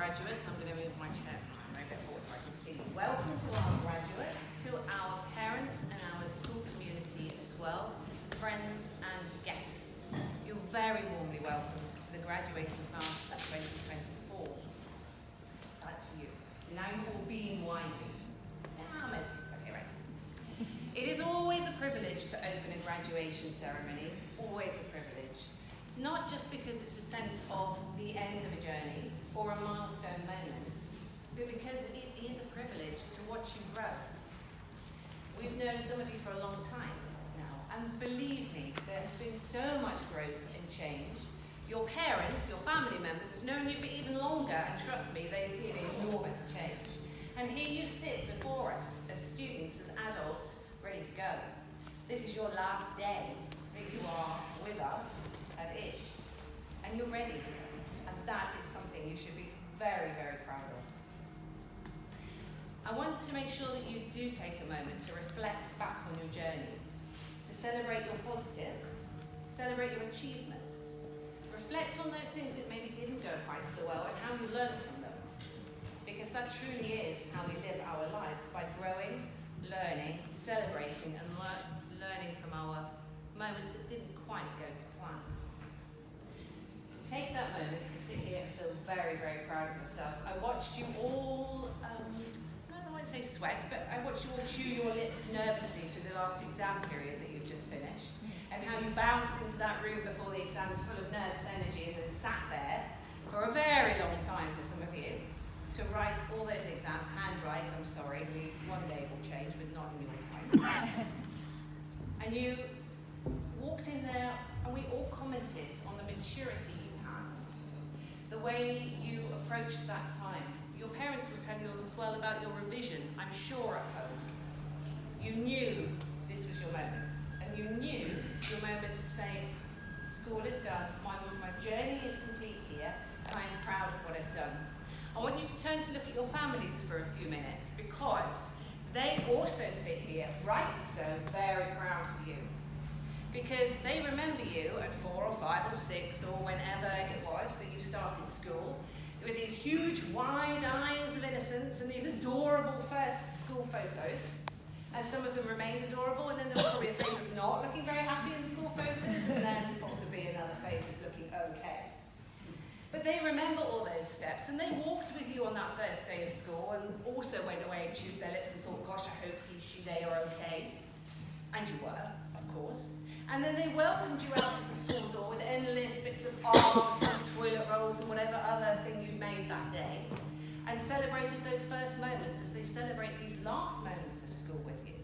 graduates. I'm going to move my chair a bit forward so I can see you. Welcome to our graduates, to our parents and our school community as well, friends and guests. You're very warmly welcomed to the graduating class of 2024. That's you. So now you've all been widely. Okay, right. It is always a privilege to open a graduation ceremony, always a privilege. Not just because it's a sense of the end of a journey or a milestone moment, but because it is a privilege to watch you grow. We've known some of you for a long time now, and believe me, there has been so much growth and change. Your parents, your family members have known you for even longer, and trust me, they've seen enormous change. And here you sit before us as students, as adults, ready to go. This is your last day that you are with us at ISH, and you're ready, and that is something you should be very, very proud of. I want to make sure that you do take a moment to reflect back on your journey, to celebrate your positives, celebrate your achievements, reflect on those things that maybe didn't go quite so well and how you learned from them, because that truly is how we live our lives, by growing, learning, celebrating, and learning from our moments that didn't quite go to plan. Take that moment to sit here and feel very, very proud of yourselves. I watched you all, I won't say sweat, but I watched you all chew your lips nervously through the last exam period that you've just finished, and how you bounced into that room before the exams full of nervous energy and then sat there for a very long time for some of you to write all those exams, handwrite, I'm sorry, one day will change, but not in your time. And you walked in there and we all commented on the maturity you had, the way you approached that time. Your parents will tell you as well about your revision, I'm sure, at home. You knew this was your moment, and you knew your moment to say, school is done, my journey is complete here, and I'm proud of what I've done. I want you to turn to look at your families for a few minutes, because they also sit here, rightly so, very proud of you. Because they remember you at 4 or 5 or 6 or whenever it was that you started school, with these huge wide eyes of innocence and these adorable first school photos. And some of them remained adorable, and then there was probably a phase of not looking very happy in school photos, and then possibly another phase of looking okay. But they remember all those steps, and they walked with you on that first day of school, and also went away and chewed their lips and thought, gosh, I hope they are okay. And you were, of course. And then they welcomed you out of the school door with endless bits of art and toilet rolls and whatever other thing you'd made that day, and celebrated those first moments as they celebrate these last moments of school with you.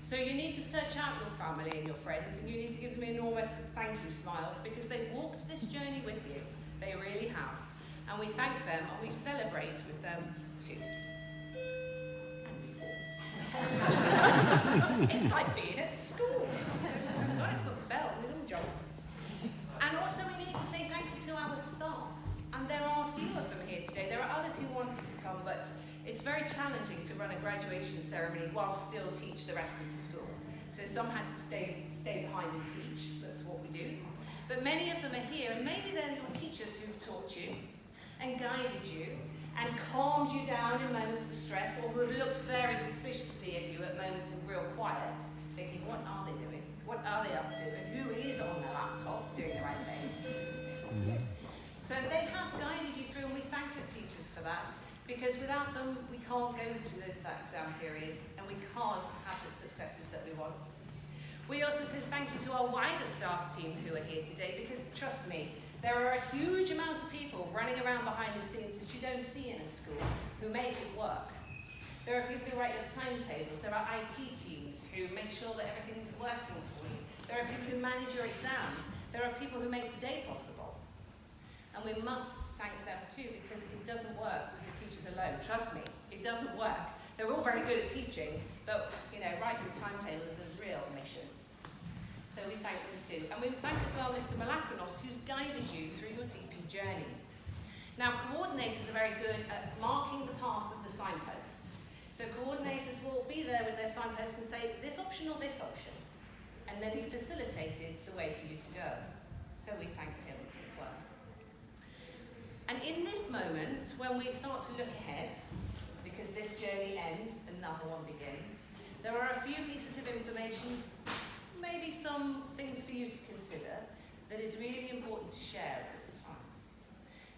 So you need to search out your family and your friends, and you need to give them enormous thank you smiles, because they've walked this journey with you. They really have. And we thank them and we celebrate with them too. And we pause. It's like being at school. God, it's not the bell, little job. And also we need to say thank you to our staff. And there are a few of them here today. There are others who wanted to come, but it's very challenging to run a graduation ceremony while still teach the rest of the school. So some had to stay behind and teach. That's what we do. But many of them are here, and maybe they're your teachers who've taught you and guided you and calmed you down in moments of stress, or who have looked very suspiciously at you at moments of real quiet, thinking, what are they doing? What are they up to? And who is on their laptop doing the right thing? So they have guided you through, and we thank your teachers for that, because without them, we can't go through that exam period, and we can't have the successes that we want. We also say thank you to our wider staff team who are here today, because trust me, there are a huge amount of people running around behind the scenes that you don't see in a school who make it work. There are people who write your timetables, there are IT teams who make sure that everything is working for you, there are people who manage your exams, there are people who make today possible. And we must thank them too, because it doesn't work with the teachers alone. Trust me, it doesn't work. They're all very good at teaching, but writing a timetable is a real mission. So we thank them too. And we thank as well Mr. Malakronos, who's guided you through your DP journey. Now, coordinators are very good at marking the path of the signposts. So coordinators will be there with their signposts and say, this option or this option. And then he facilitated the way for you to go. So we thank him as well. And in this moment when we start to look ahead, because this journey ends, another one begins, there are a few pieces of information, maybe some things for you to consider, that is really important to share at this time.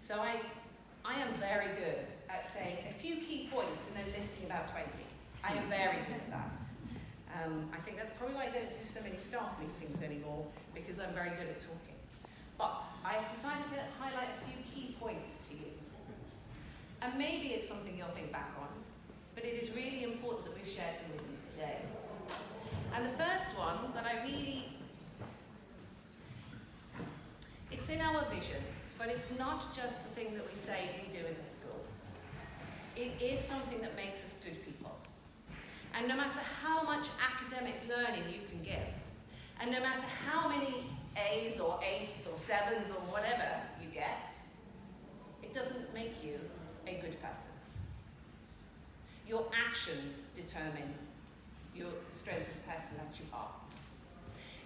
So I am very good at saying a few key points and then listing about 20. I am very good at that. I think that's probably why I don't do so many staff meetings anymore, because I'm very good at talking. But I have decided to highlight a few key points to you. And maybe it's something you'll think back on, but it is really important that we've shared them with you today. And the first one that it's in our vision, but it's not just the thing that we say we do as a school. It is something that makes us good people. And no matter how much academic learning you can give, and no matter how many A's or 8s or 7s or whatever you get, it doesn't make you a good person. Your actions determine your strength of the person that you are.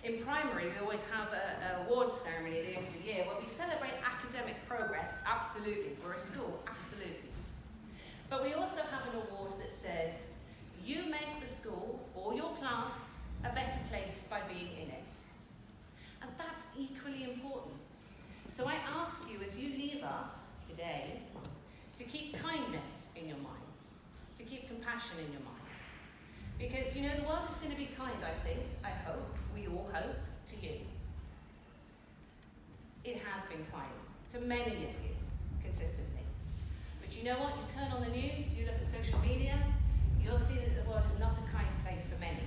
In primary, we always have an awards ceremony at the end of the year where we celebrate academic progress, absolutely. We're a school, absolutely. But we also have an award that says, you make the school or your class a better place by being in it. And that's equally important. So I ask you, as you leave us today, to keep kindness in your mind, to keep compassion in your mind. Because, you know, the world is going to be kind, I think, I hope, we all hope, to you. It has been kind to many of you, consistently. But you know what? You turn on the news, you look at social media, you'll see that the world is not a kind place for many.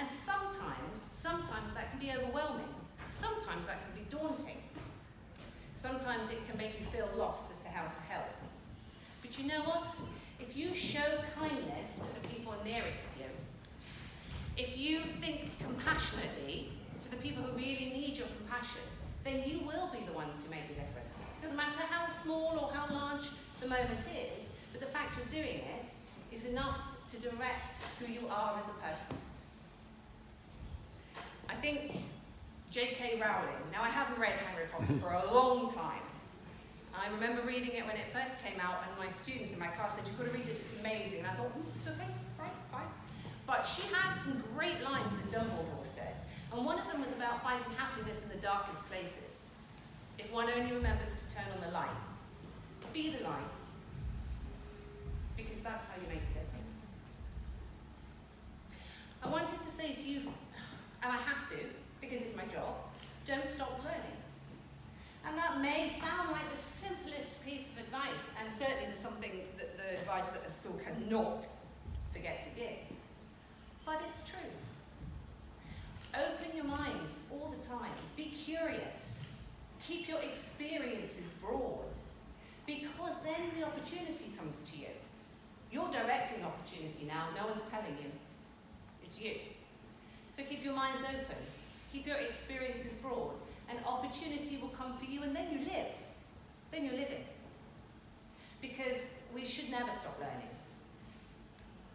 And sometimes that can be overwhelming. Sometimes that can be daunting. Sometimes it can make you feel lost as to how to help. But you know what? If you show kindness to the people nearest to you, if you think compassionately to the people who really need your compassion, then you will be the ones who make the difference. It doesn't matter how small or how large the moment is, but the fact you're doing it is enough to direct who you are as a person. I think J.K. Rowling, now I haven't read Harry Potter for a long time. I remember reading it when it first came out, and my students in my class said, you've got to read this, it's amazing. And I thought, it's okay, right, fine. But she had some great lines that Dumbledore said. And one of them was about finding happiness in the darkest places. If one only remembers to turn on the light, be the light. Because that's how you make a difference. I wanted to say to you, and I have to, because it's my job, don't stop learning. And that may sound like the simplest piece of advice, and certainly there's something that the advice that a school cannot forget to give. But it's true. Open your minds all the time. Be curious. Keep your experiences broad. Because then the opportunity comes to you. You're directing opportunity now, no one's telling you. It's you. So keep your minds open. Keep your experiences broad. And opportunity will come for you, and then you live. Then you're living. Because we should never stop learning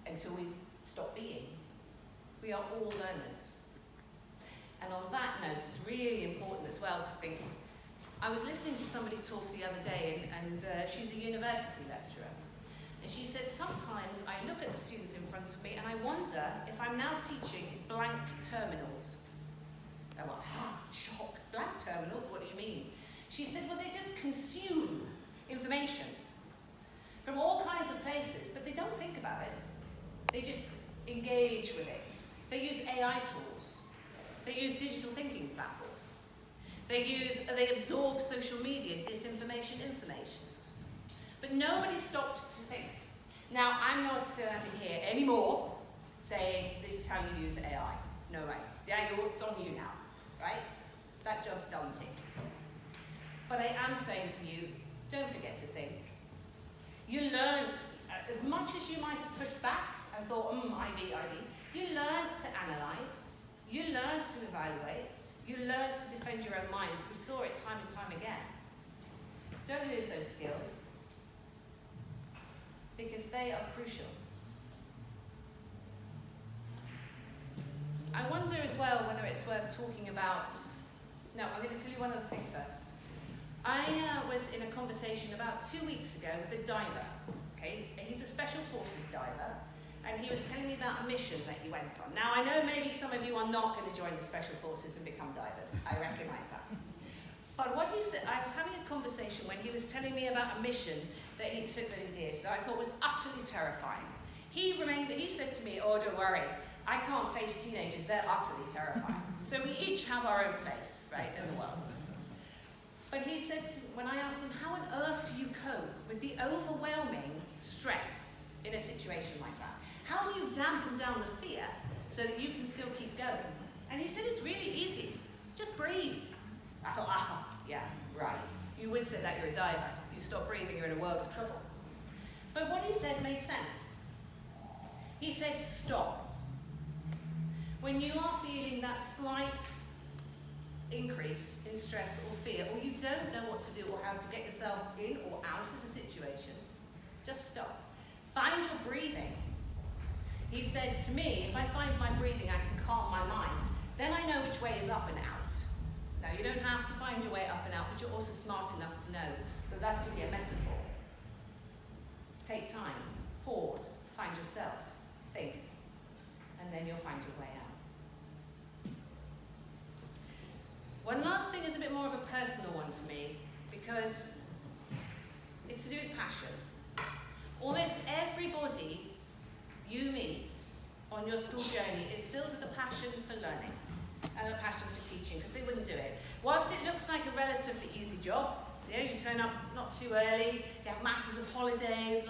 until we stop being. We are all learners. And on that note, it's really important as well to think. I was listening to somebody talk the other day, and she's a university lecturer. And she said, sometimes I look at the students in front of me and I wonder if I'm now teaching blank terminals. I went, shock, blank terminals, what do you mean? She said, well, they just consume information from all kinds of places, but they don't think about it. They just engage with it. They use AI tools. They use digital thinking platforms. They absorb social media, disinformation, information. But nobody stopped to think. Now, I'm not standing here anymore saying this is how you use AI. No way. Yeah, it's on you now, right? That job's done, tick. But I am saying to you, don't forget to think. You learned, as much as you might have pushed back and thought, ID, you learned to analyse, you learned to evaluate, you learned to defend your own minds. We saw it time and time again. Don't lose those skills, because they are crucial. I wonder as well whether it's worth talking about. No, I'm going to tell you one other thing first. I was in a conversation about 2 weeks ago with a diver. Okay, he's a special forces diver, and he was telling me about a mission that he went on. Now, I know maybe some of you are not going to join the special forces and become divers. I recognise that. But what he said, I was having a conversation when he was telling me about a mission that he took that he did that I thought was utterly terrifying. He said to me, oh, don't worry, I can't face teenagers, they're utterly terrifying. So we each have our own place, right, in the world. But he said, when I asked him, how on earth do you cope with the overwhelming stress in a situation like that? How do you dampen down the fear so that you can still keep going? And he said, it's really easy, just breathe. I thought, yeah, right. You would say that you're a diver. If you stop breathing, you're in a world of trouble. But what he said made sense. He said, stop. When you are feeling that slight increase in stress or fear, or you don't know what to do or how to get yourself in or out of a situation, just stop. Find your breathing. He said to me, if I find my breathing, I can calm my mind. Then I know which way is up and out. Now, you don't have to find your way up and out, but you're also smart enough to know that that's going to be a metaphor. Take time, pause, find yourself, think, and then you'll find your way out. One last thing is a bit more of a personal one for me, because it's to do with passion. Almost everybody you meet on your school journey is filled with a passion for learning and a passion for teaching, because they wouldn't do it. Whilst it looks like a relatively easy job, you know, you turn up not too early, you have masses of holidays,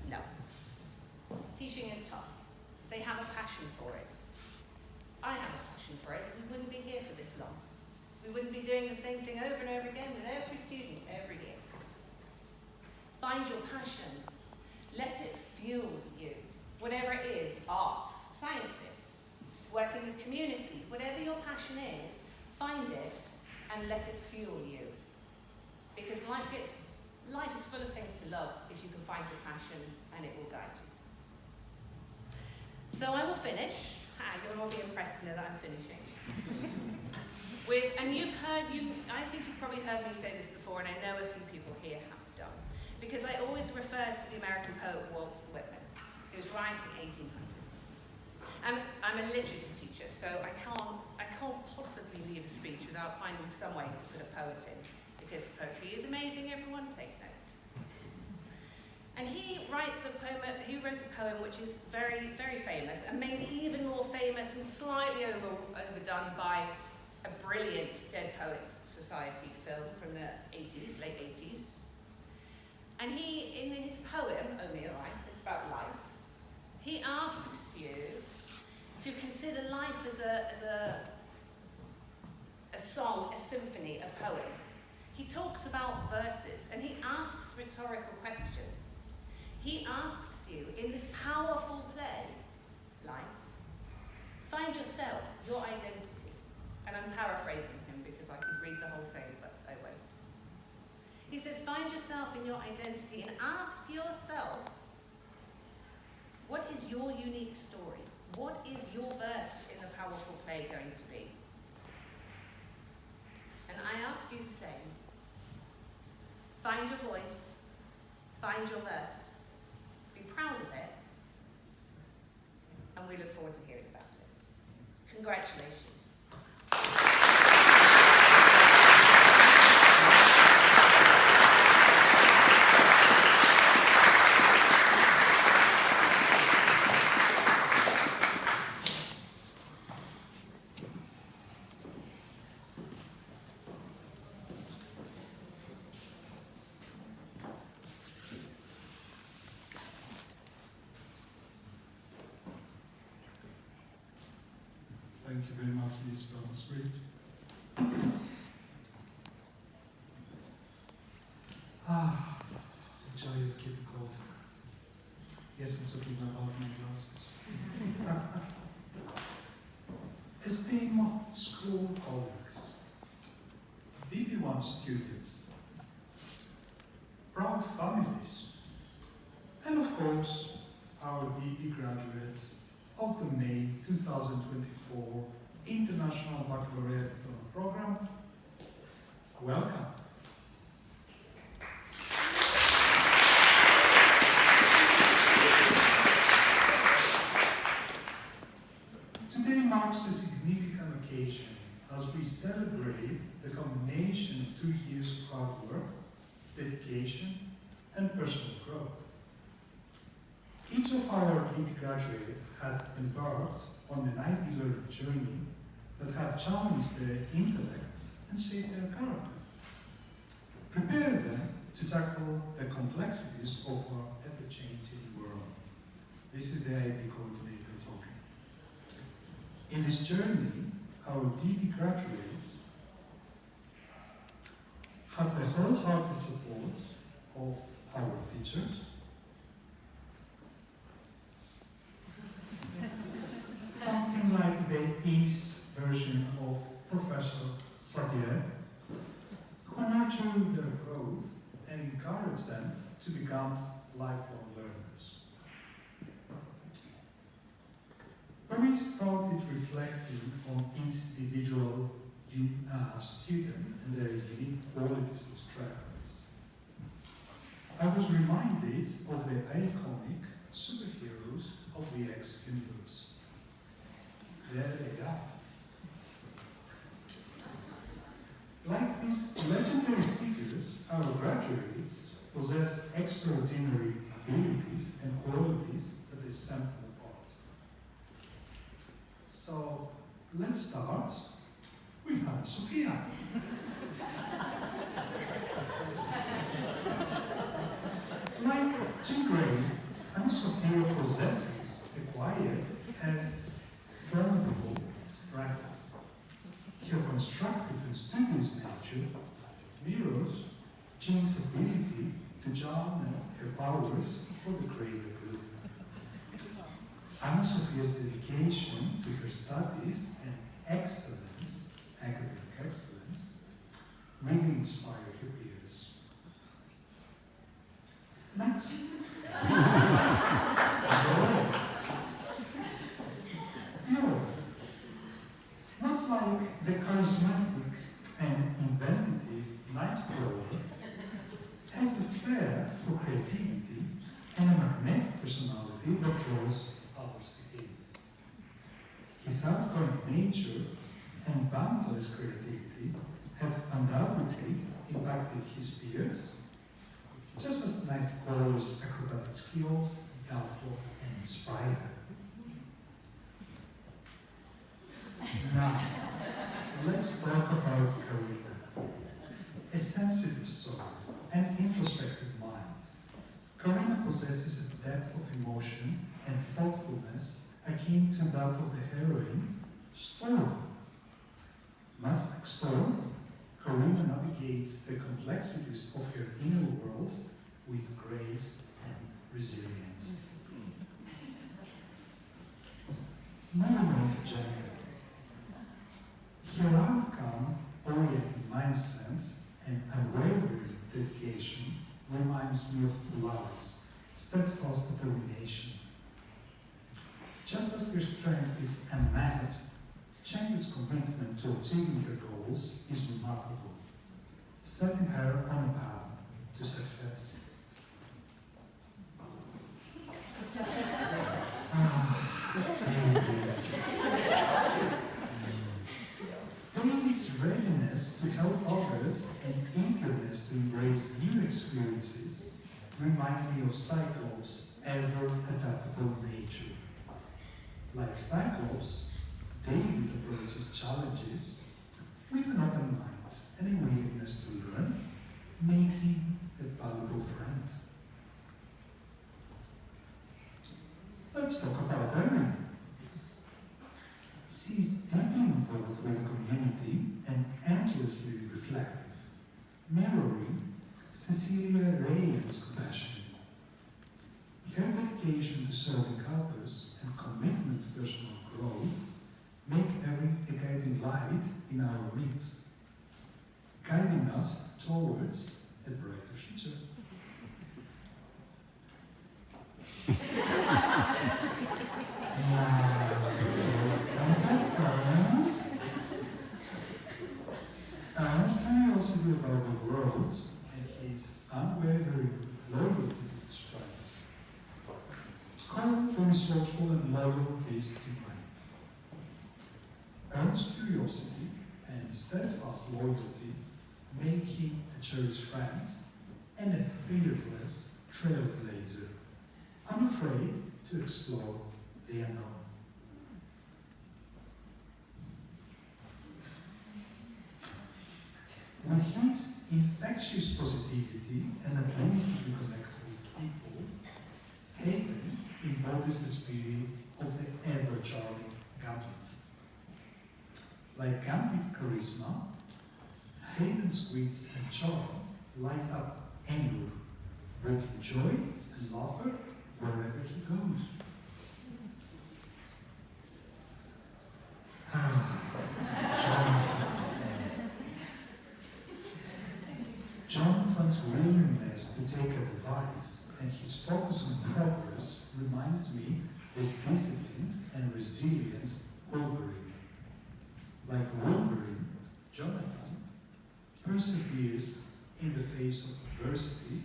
no. Teaching is tough. They have a passion for it. I have a passion for it. We wouldn't be here for this long. We wouldn't be doing the same thing over and over again with every student every year. Find your passion. Let it fuel you. Whatever it is, arts, sciences, working with community, whatever your passion is, find it and let it fuel you. Because life is full of things to love if you can find your passion, and it will guide you. So I will finish. You'll all be impressed to know that I'm finishing. And I think you've probably heard me say this before, and I know a few people here have done. Because I always refer to the American poet Walt Whitman, who was writing 1800s. And I'm a literature teacher, so I can't possibly leave a speech without finding some way to put a poet in, because poetry is amazing, everyone take note. And he wrote a poem which is very, very famous, and made even more famous and slightly overdone by a brilliant Dead Poets Society film from the 80s, late 80s. And he, in his poem, Oh Me Alright, it's about life, he asks you to consider life as a song, a symphony, a poem. He talks about verses, and he asks rhetorical questions. He asks you, in this powerful play, life, find yourself, your identity. And I'm paraphrasing him because I could read the whole thing, but I won't. He says, find yourself in your identity and ask yourself, what is your unique story? What is your verse in the powerful play going to be? And I ask you the same. Find your voice, find your verse, be proud of it, and we look forward to hearing about it. Congratulations. Thank you very much, Ms. Bowsbury. The joy of getting older. Yes, I'm talking about my glasses. Esteemed school colleagues, DP1 students, proud families, and of course, our DP graduates of the May 2024 International Baccalaureate Diploma Program, welcome. education, and personal growth. Each of our DP graduates had embarked on an IB learning journey that had challenged their intellects and shaped their character, prepared them to tackle the complexities of our ever-changing world. This is the IB coordinator talking. In this journey, our DP graduates had the wholehearted support of our teachers, something like the East version of Professor Xavier, who nurtured their growth and encouraged them to become lifelong learners. When we started reflecting on each individual student and their unique qualities and strengths, I was reminded of the iconic superheroes of the X universe. There they are. Like these legendary figures, our graduates possess extraordinary abilities and qualities that they set them apart. So let's start with Anna-Sophia. Like Csenge, Anna-Sophia possesses a quiet and formidable strength. Her constructive and studious nature mirrors Jenge's ability to channel her powers for the greater good. Anna-Sophia's dedication to her studies and academic excellence, really inspire her peers. Next. Much like the charismatic and inventive Nightcrawler, has a flair for creativity and a magnetic personality that draws others to him. His outgoing nature and boundless creativity have undoubtedly impacted his peers, just as Nightcrawler's acrobatic skills dazzle and inspire. Now, let's talk about Karina. A sensitive soul and introspective mind, Karina possesses a depth of emotion and thoughtfulness akin to that of the heroine Storm. Much like Storm, Karina navigates the complexities of her inner world with grace and resilience. Moving on to Csenge. Her outcome-oriented mindsets and unwavering dedication reminds me of Pilar's steadfast determination. Just as her strength is unmatched, Czenge's commitment to achieving her goals is remarkable, setting her on a path to success. David's readiness to help others and eagerness to embrace new experiences remind me of Cyclops' ever-adaptable nature. Like Cyclops, David approaches challenges with an open mind and a willingness to learn, making a valuable friend. Let's talk about Erin. She's deeply involved with the community and endlessly reflective, mirroring Cecilia Reyes' compassion. Her dedication to serving others and commitment to personal growth make Erin a guiding light in our midst, guiding us towards a brighter future. Aaron's curiosity about the world and his unwavering loyalty to his friends call for resourceful and loyal peace in mind. Aaron's curiosity and steadfast loyalty make him a cherished friend and a fearless trailblazer, unafraid to explore the unknown. With his infectious positivity and ability to connect with people, Hayden embodies the spirit of the ever-charming Gambit. Like Gambit's charisma, Hayden's wits and charm light up anywhere, bringing joy and laughter wherever he goes. Jonathan's willingness to take advice and his focus on progress reminds me of discipline and resilience Wolverine. Like Wolverine, Jonathan perseveres in the face of adversity,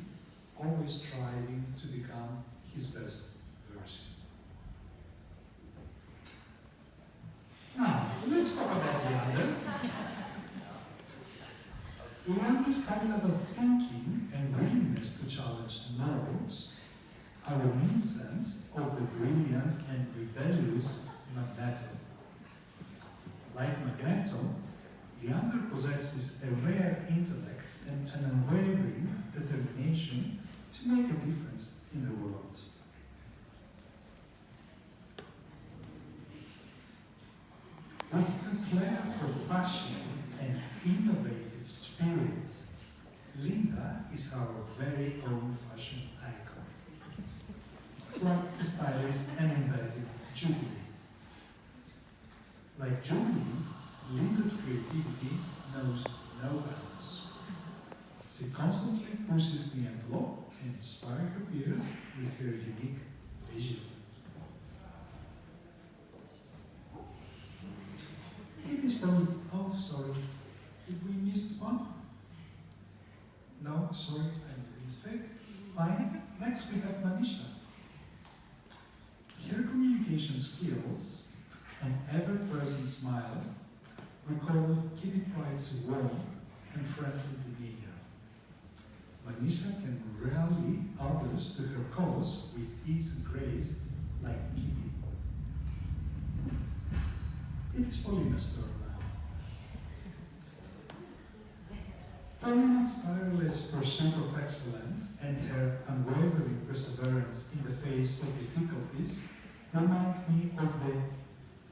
always striving to become his best version. Now, let's talk about Leander. Leander's high level thinking and willingness to challenge norms are reminiscent of the brilliant and rebellious Magneto. Like Magneto, Leander possesses a rare intellect and an unwavering determination to make a difference in the world. With her flair for fashion and innovative spirit, Linda is our very own fashion icon. It's like a stylist and inventive Jubilee. Like Jubilee, Linda's creativity knows no bounds. She constantly pushes the envelope and inspires her peers with her unique vision. It is probably, oh sorry, did we miss one? No, sorry, I made a mistake. Fine, next we have Manisha. Her communication skills and ever-present smile recall Kitty Pryde's warm and friendly demeanor. Manisha can rally others to her cause with ease and grace like Kitty. It is Paulina's turn now. Paulina's tireless pursuit of excellence and her unwavering perseverance in the face of difficulties remind me of the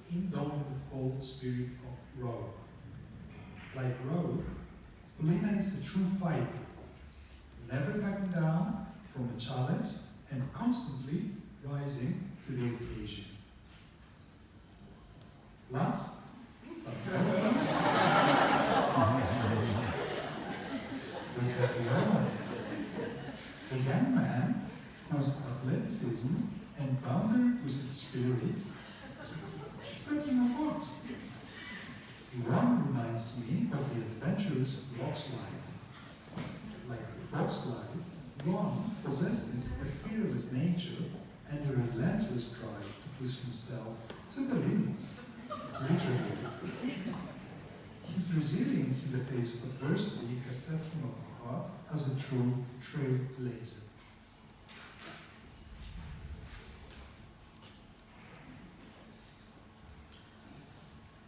indomitable spirit of Rogue. Like Rogue, Paulina is a true fighter, never backing down from a challenge and constantly rising to the occasion. Last, but not least, we have Leona, a young man whose athleticism and boundary-pushing spirit set him apart. Ron reminds me of the adventurous rock slide. Like rock slides, Ron possesses a fearless nature and a relentless drive to push himself to the limits. Literally. His resilience in the face of adversity has set him apart as a true trailblazer.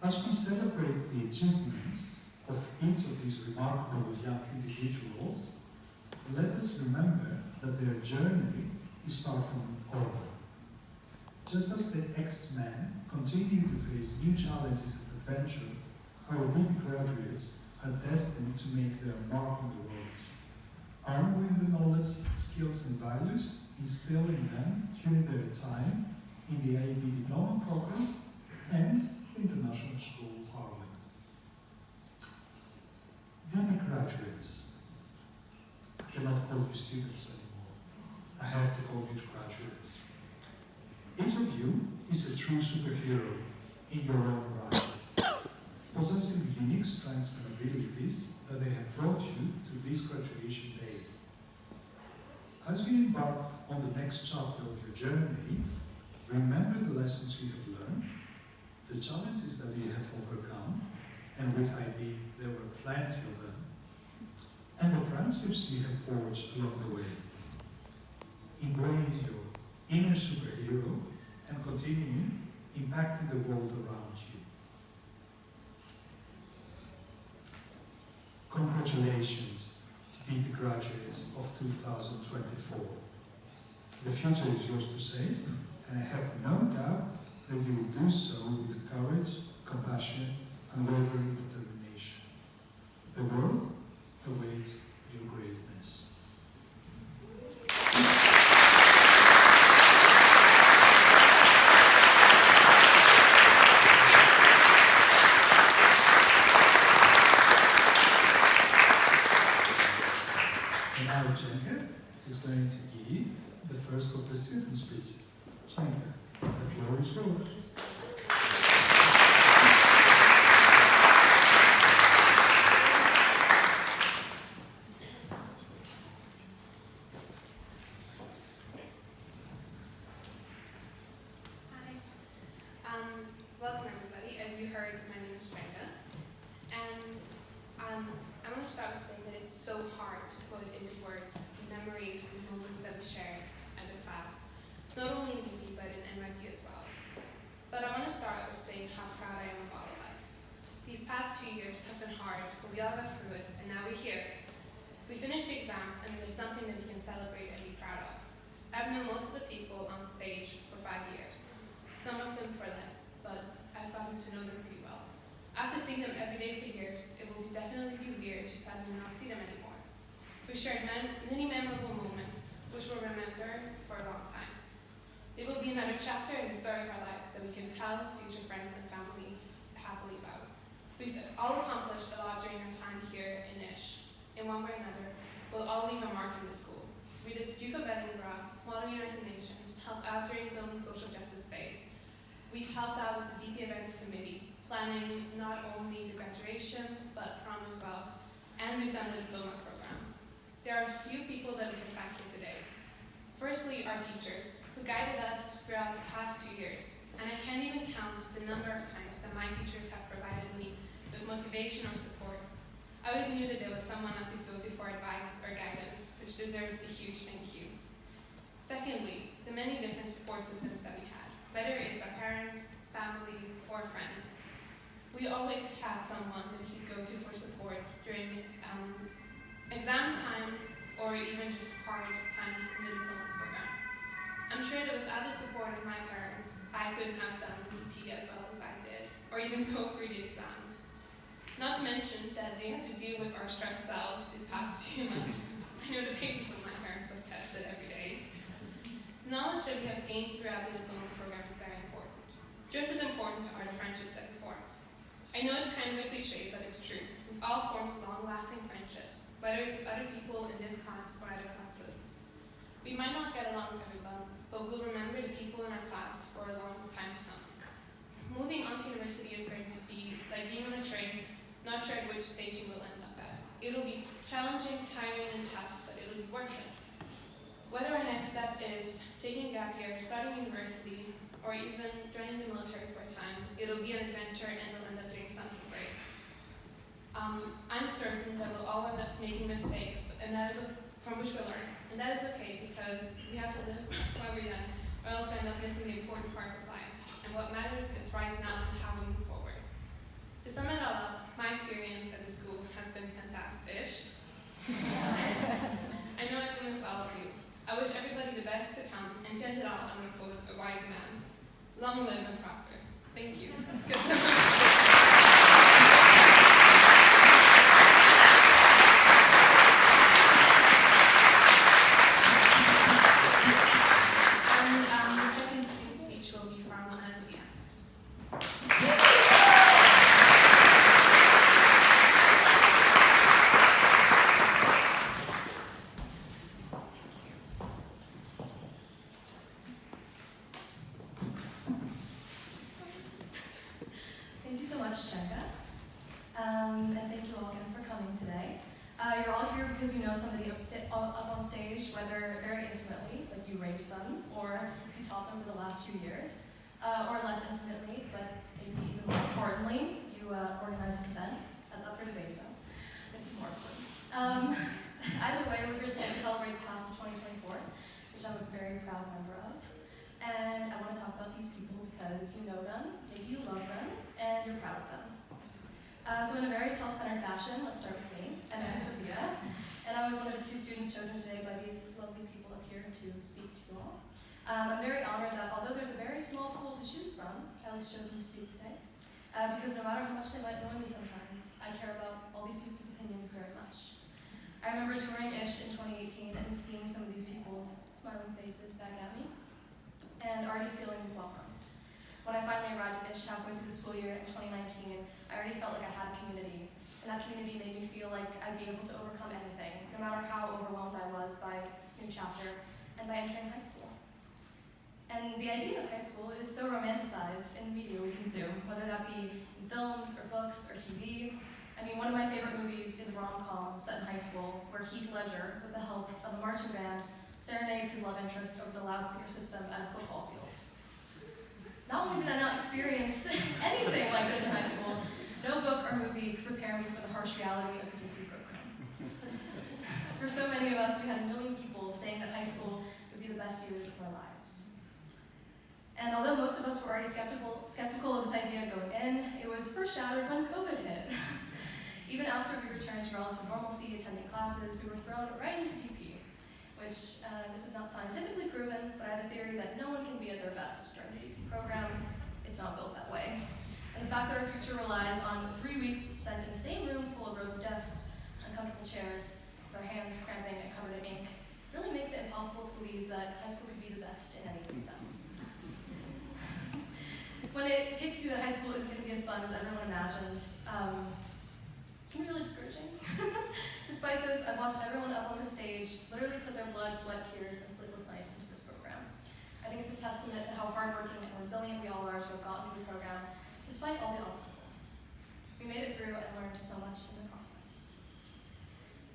As we celebrate the achievements of each of these remarkable young individuals, let us remember that their journey is far from over. Just as the X-Men continue to face new challenges and adventure, our deep graduates are destined to make their mark on the world. Armed with the knowledge, skills and values instilled in them during their time in the IB Diploma program and International School Haarlem. Dear graduates, I cannot call you students anymore. I have to call you graduates. Each of you is a true superhero in your own right, possessing the unique strengths and abilities that they have brought you to this graduation day. As you embark on the next chapter of your journey, remember the lessons you have learned, the challenges that you have overcome, and with IB there were plenty of them, and the friendships you have forged along the way. Embrace your inner superhero and continue impacting the world around you. Congratulations, DP graduates of 2024. The future is yours to shape, and I have no doubt that you will do so with courage, compassion, and unwavering determination. The world awaits your greatness. And now Csenge is going to give the first of the student speeches. Csenge, the floor is yours. Welcome everybody. As you heard, my name is Csenge, and I want to start with saying that it's so hard to put into words the memories and moments that we shared as a class, not only in DP but in NYP as well. But I want to start with saying how proud I am of all of us. These past 2 years have been hard, but we all got through it, and now we're here. We finished the exams, and it is something that we can celebrate and be proud of. I've known most of the people on stage for 5 years, some of them for less, but I've gotten to know them pretty well. After seeing them every day for years, it will definitely be weird to suddenly not see them anymore. We've shared many memorable moments, which we'll remember for a long time. It will be another chapter in the story of our lives that we can tell future friends and family happily about. We've all accomplished a lot during our time here in Ish. In one way or another, we'll all leave a mark in the school. We did Duke of Edinburgh, Model United Nations, helped out during Building Social Justice Days. We've helped out with the DP Events Committee, planning not only the graduation, but prom as well. And we've done the diploma program. There are a few people that we can thank here today. Firstly, our teachers, who guided us throughout the past 2 years. And I can't even count the number of times that my teachers have provided me with motivation or support. I always knew that there was someone I could go to for advice or guidance, which deserves a huge thank you. Secondly, the many different support systems that we had, whether it's our parents, family, or friends. We always had someone that we could go to for support during exam time or even just hard times in the diploma program. I'm sure that without the support of my parents, I couldn't have done DP as well as I did, or even go through the exams. Not to mention that they had to deal with our stressed selves these past 2 months. I know the patience of my parents was tested every day. Knowledge that we have gained throughout the diploma program is very important. Just as important are the friendships that we formed. I know it's kind of a cliche, but it's true. We've all formed long-lasting friendships, whether it's with other people in this class or other classes. We might not get along with everyone, but we'll remember the people in our class for a long time to come. Moving on to university is going to be like being on a train, not sure at which station we'll end up at. It'll be challenging, tiring, and tough, but it'll be worth it. Whether our next step is taking a gap year, starting university, or even joining the military for a time, it'll be an adventure and we'll end up doing something great. I'm certain that we'll all end up making mistakes, and that is from which we'll learn. And that is okay, because we have to live while we're young, or else we end up missing the important parts of life. And what matters is right now and how we move forward. To sum it all up, my experience at the school has been fantastic. I know I've missed all of you. I wish everybody the best to come, and to end it all, I'm going to quote a wise man. Long live and prosper. Thank you. And the second student speech will be from Azia. Thank you so much, Csenge. And thank you all again for coming today. You're all here because you know somebody up on stage, whether very intimately, like you raised them, or you taught them for the last few years, or less intimately, but maybe even more importantly, you organized this event. That's up for debate though, if it's more important. Either way, we're here today to celebrate the class of 2024, which I'm a very proud member of. And I want to talk about these people because you know them, maybe you love them, and you're proud of them. So in a very self-centered fashion, let's start with me, and I'm Sophia. And I was one of the 2 students chosen today by these lovely people up here to speak to you all. I'm very honored that although there's a very small pool to choose from, I was chosen to speak today. Because no matter how much they might annoy me sometimes, I care about all these people's opinions very much. I remember touring ISH in 2018 and seeing some of these people's smiling faces back at me, and already feeling welcomed. When I finally arrived at ISH halfway through the school year in 2019, I already felt like I had a community, and that community made me feel like I'd be able to overcome anything, no matter how overwhelmed I was by this new chapter and by entering high school. And the idea of high school is so romanticized in the media we consume, whether that be in films or books or TV. I mean, one of my favorite movies is a rom-com set in high school, where Heath Ledger, with the help of a marching band, serenades his love interest over the loudspeaker system at a football field. Not only did I not experience anything like this in high school, no book or movie could prepare me for the harsh reality of the degree program. For so many of us, we had a million people saying that high school would be the best years of our lives. And although most of us were already skeptical of this idea going in, it was first shattered when COVID hit. Even after we returned to relative normalcy, attending classes, we were thrown right into DP, which this is not scientifically proven, but I have a theory that no one can be at their best during the DP program. It's not built that way. And the fact that our future relies on 3 weeks spent in the same room full of rows of desks, uncomfortable chairs, with our hands cramping and covered in ink, really makes it impossible to believe that high school could be the best in any sense. When it hits you that high school isn't going to be as fun as everyone imagined, it can be really discouraging. Despite this, I've watched everyone up on the stage literally put their blood, sweat, tears, and sleepless nights into this program. I think it's a testament to how hardworking and resilient we all are to have gotten through the program, despite all the obstacles. We made it through and learned so much in the process.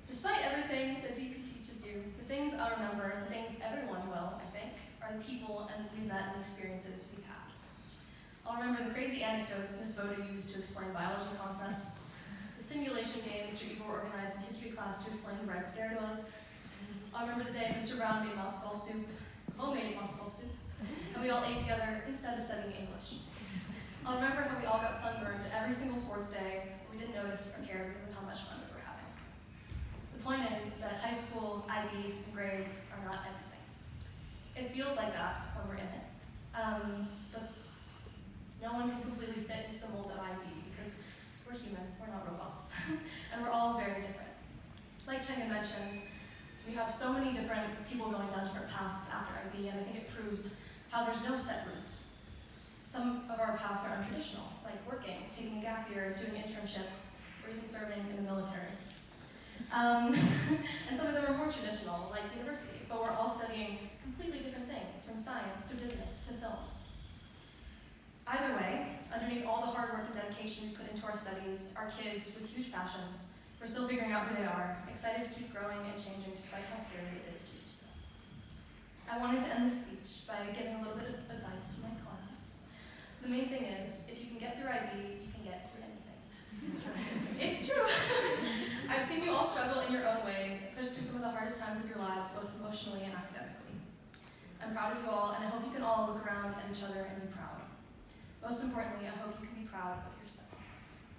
Despite everything that DP teaches you, the things I'll remember, the things everyone will, I think, are the people and we've met and the experiences we've had. I'll remember the crazy anecdotes Ms. Boda used to explain biology concepts, the simulation game Mr. Evil organized in history class to explain the Red Scare to us. I'll remember the day Mr. Brown made matzo ball soup, homemade matzo ball soup, and we all ate together instead of studying English. I'll remember how we all got sunburned every single sports day, and we didn't notice or care because of how much fun we were having. The point is that high school, IB, and grades are not everything. It feels like that when we're in it, but no one can completely fit into the mold of IB because we're human, we're not robots, and we're all very different. Like Csenge mentioned, we have so many different people going down different paths after IB, and I think it proves how there's no set route. Some of our paths are untraditional, like working, taking a gap year, doing internships, or even serving in the military. And some of them are more traditional, like university, but we're all studying completely different things, from science to business to film. Either way, underneath all the hard work and dedication we put into our studies, are kids with huge passions. We're still figuring out who they are, excited to keep growing and changing despite how scary it is to do so. I wanted to end this speech by giving a little bit of advice to my class. The main thing is, if you can get through IB, you can get through anything. It's true! I've seen you all struggle in your own ways, push through some of the hardest times of your lives, both emotionally and academically. I'm proud of you all, and I hope you can all look around at each other and be proud. Most importantly, I hope you can be proud of yourselves.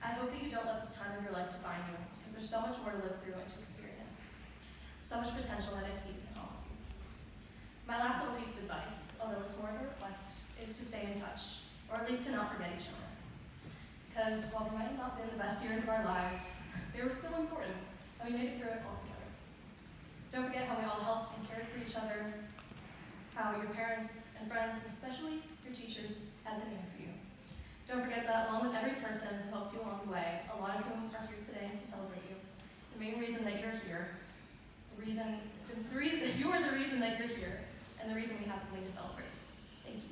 I hope that you don't let this time of your life define you, because there's so much more to live through and to experience. So much potential that I see in all of you. My last little piece of advice, although it's more of a request, is to stay in touch, or at least to not forget each other. Because while they might have not been the best years of our lives, they were still important, and we made it through it all together. Don't forget how we all helped and cared for each other, how your parents and friends, and especially your teachers, had been there for you. Don't forget that along with every person who helped you along the way, a lot of whom are here today to celebrate you. The main reason that you're here, you are the reason that you're here, and the reason we have something to celebrate. Thank you.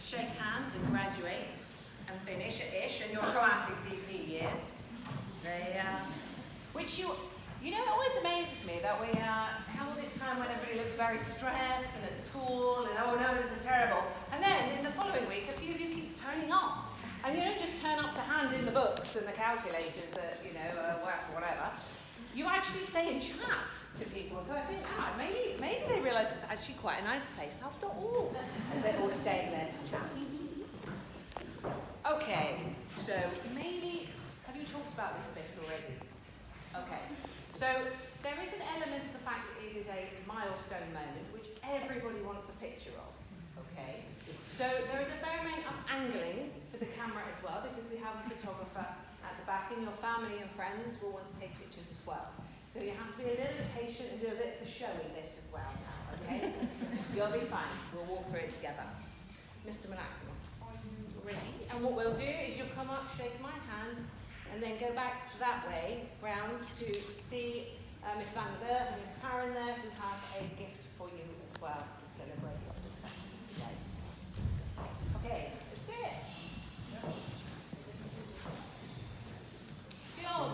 Shake hands and graduate and very stressed and at school and oh no, this is terrible. And then in the following week, a few of you keep turning up. And you don't just turn up to hand in the books and the calculators that, whatever. You actually stay and chat to people. So I think, maybe they realise it's actually quite a nice place after all, as they're all staying there to chat. Okay, so maybe, have you talked about this bit already? Okay, so there is an element to the fact that it is a milestone moment, which everybody wants a picture of, okay? So there is a fair amount of angling for the camera as well, because we have a photographer at the back, and your family and friends will want to take pictures as well. So you have to be a little bit patient and do a bit of the showy bit as well now, okay? You'll be fine, we'll walk through it together. Mr. Monaco, are you ready? And what we'll do is you'll come up, shake my hand, and then go back that way, round to see Miss Van der Beer and Miss Karen there, who have a gift for you as well to celebrate your successes today. Okay, let's do it. Bjorn.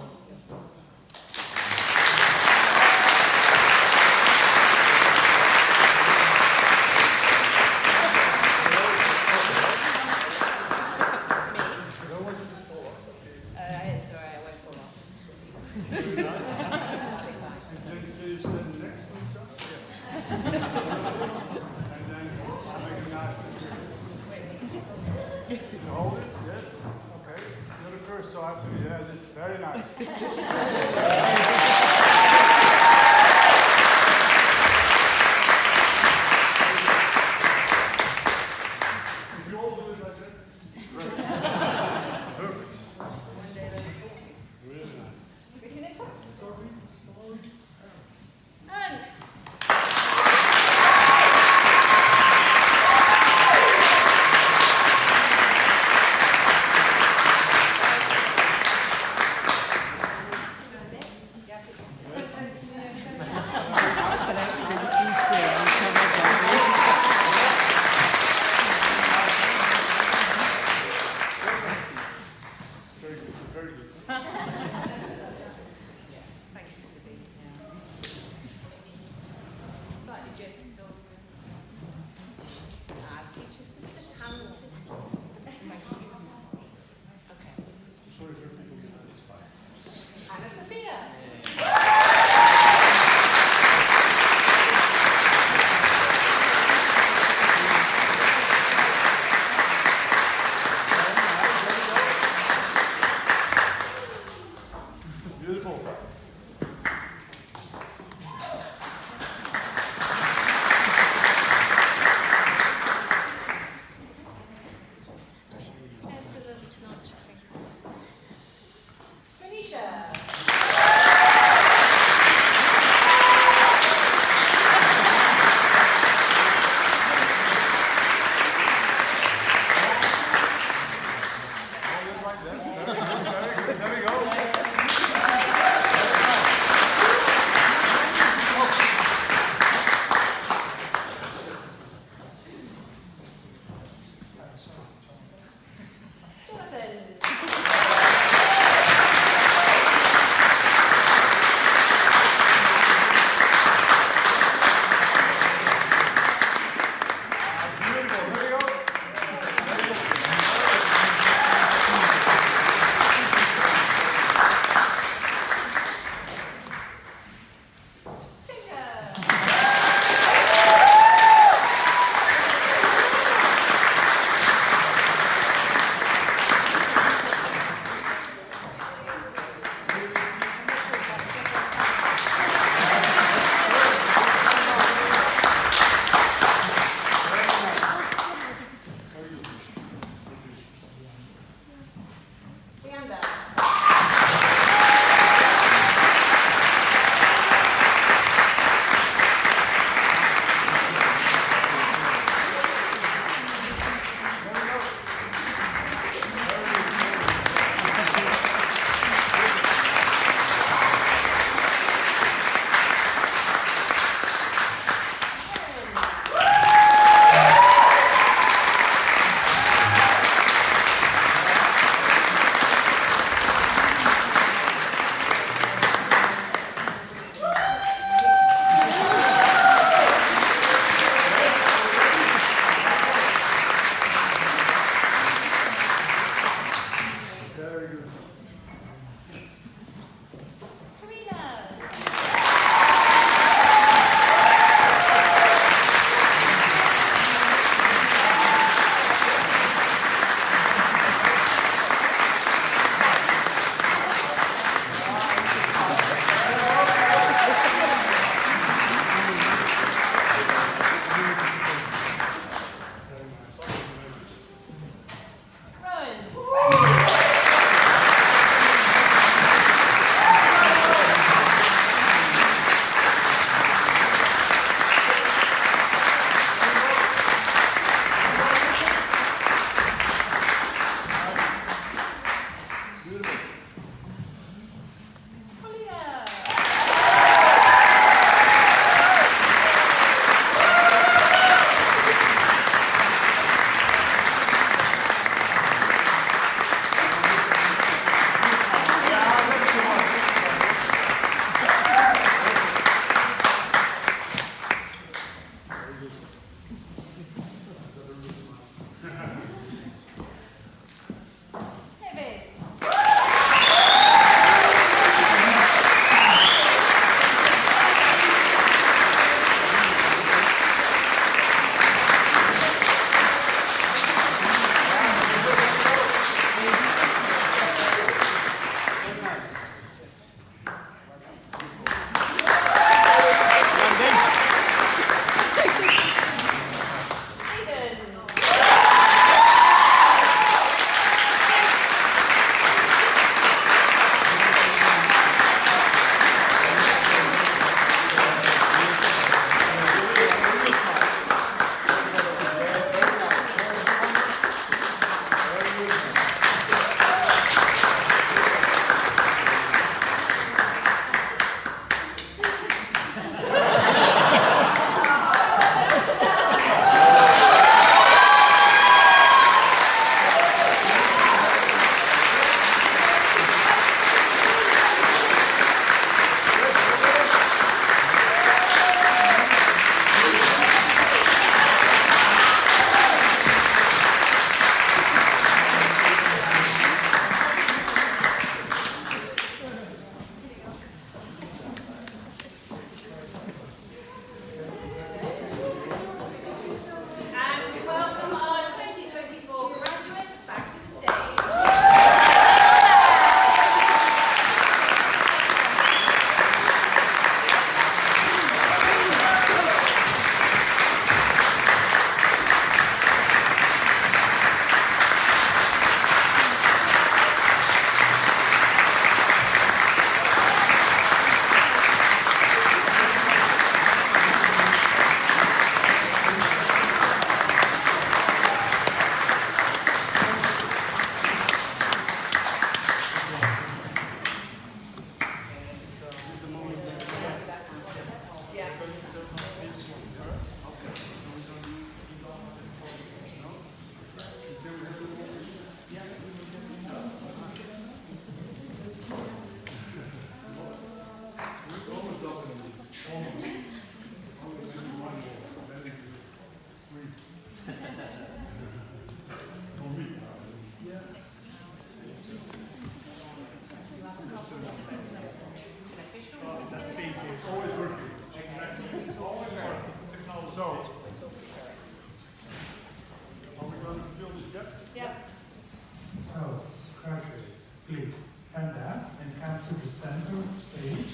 graduates, please stand up and come to the center of the stage.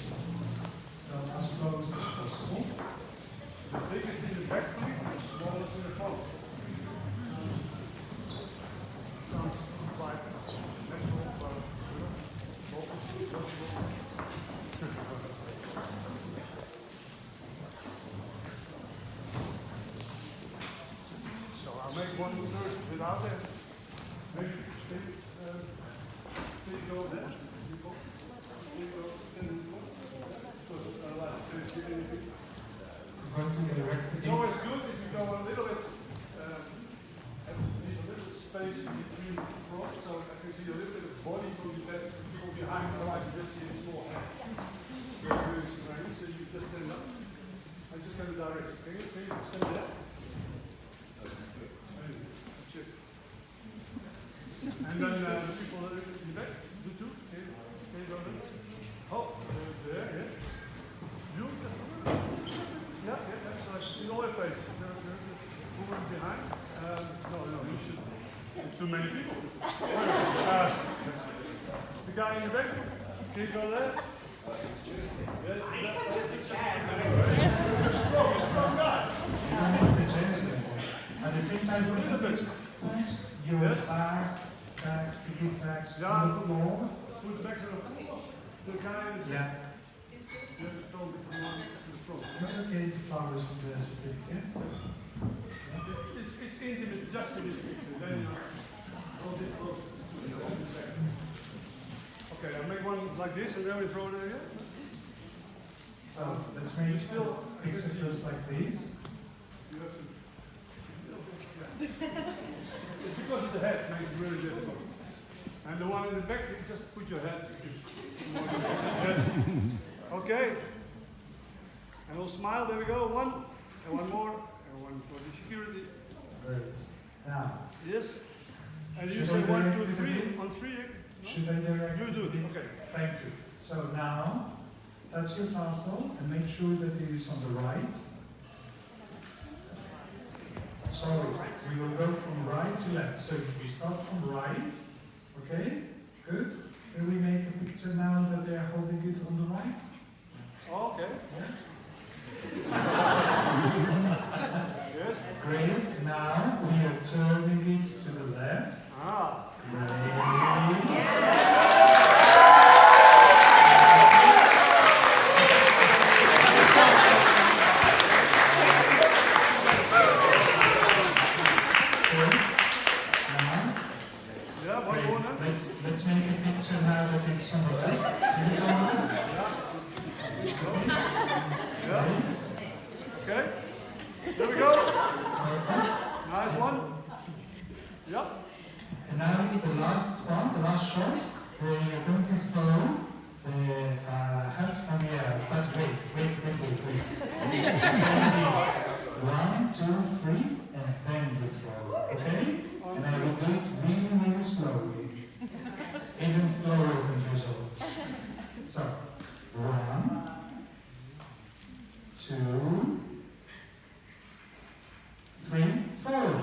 So as close as possible. The biggest in the back, please, the smallest in the front. So I'll make one first without that. Maybe, go there. It's always good if you go a little bit, leave a little bit space in between the cross, so I can see a little bit of body from the back, people behind, otherwise you just see a small head. So you just stand up. I'm just going to direct. Can you stand there? That's it. And then the people in the back, you too. Can you go there? Oh, there, yes. You just a little bit. Yeah, so I see all your faces. Who was behind? No, you should. There's too many people. The guy in the back, can you go there? Yes, strong guy. At the same time, put your bags, the gift bags on the floor. Put the bags on the floor. The guy in the back. You have to throw the one to the front. It's okay, the flowers and the certificates. It's intimate just for this picture. Then you hold it close. Okay, I'll make one like this and then we throw it in again. So let's make pictures just like this. You have to. It's because of the head, it makes it really difficult. And the one in the back, you just put your head. Yes. Okay. And we'll smile. There we go. One. And one more. And one for the security. Great. Now. Yes. And you Should say I 1, direct 2, it a 3. bit? On 3. No? Should I direct You do it. bit? Okay. Thank you. So now, touch your tassel and make sure that it is on the right. Sorry, we will go from right to left. So we start from right. Okay? Good. Can we make a picture now that they are holding it on the right? Okay. Yes. Great. Now we are turning it to the left. Ah. Great. Let's make a picture now that it's on the left. Is it on the left? Yeah. Okay. There we go. Perfect. Nice one. Yeah. And now it's the last one, the last shot, where you're going to throw the hats on the air. But wait. It's going to be 1, 2, 3, and then you throw. Okay? And I will do it really slowly. Even slower than usual. So, 1, 2, 3, 4.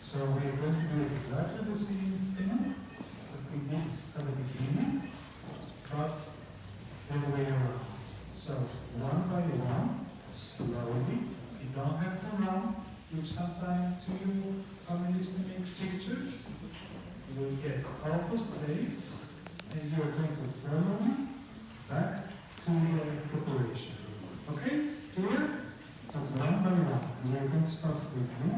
So we are going to do exactly the same thing that we did at the beginning, but the other way around. So one by one, slowly, you don't have to run, give some time to your families to make pictures. You will get half a state, and you are going to follow me back to the preparation room. Okay? Clear? But one by one. And we are going to start with me.